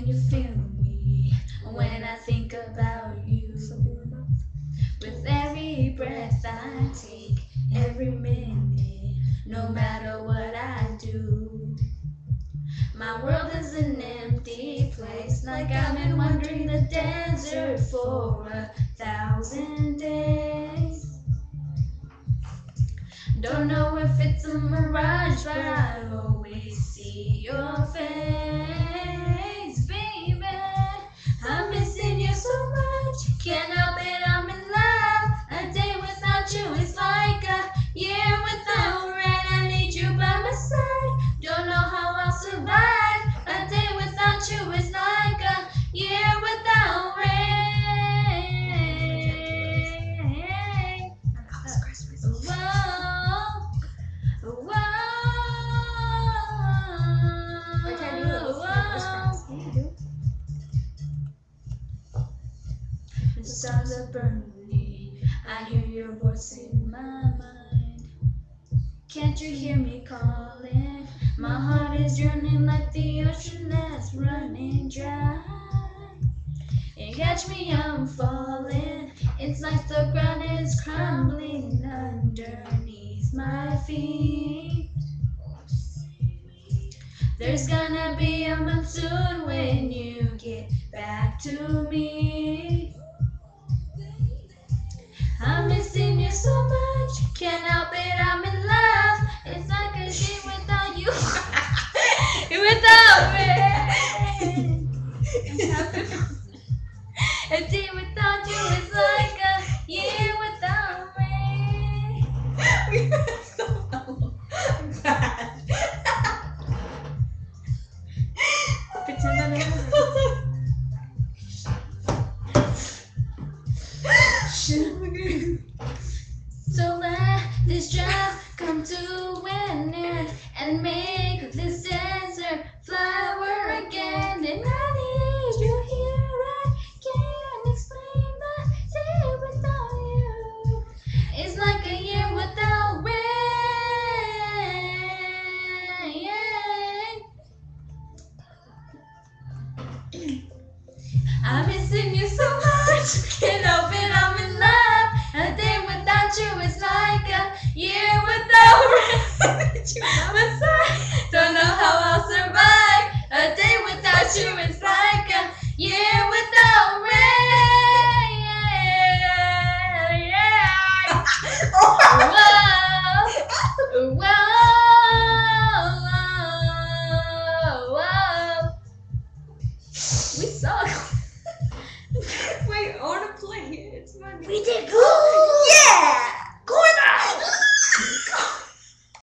Can you feel me when I think about you? With every breath I take, every minute, no matter what I do, my world is an empty place, like I've been wandering the desert for 1,000 days. Don't know if it's a mirage, but I always see your face, baby. I'm missing you so much, can't help it, I'm in love. A day without you is like a year without rain. I need you by my side, don't know how I'll survive. A day without you is like a year without rain. The stars are burning, I hear your voice in my mind. Can't you hear me calling? My heart is yearning like the ocean that's running dry. And catch me, I'm falling. It's like the ground is crumbling underneath my feet. There's gonna be a monsoon when you get back to me. I'm missing you so much, can't help it, I'm in love. It's like a day without you, without rain. A day without you is like a year without rain. We were so bad. Pretend I never heard. So let this drive come to an end and make this desert flower again. And I need you here, I can't explain the day without you. It's like a year without rain. I'm missing you so much, can't help it, I'm in love. A day without you is like a year without rain. Don't know how I'll survive. A day without you is like a year without rain. Whoa, whoa, whoa. We suck. Wait, I want to play it. It's my We did good.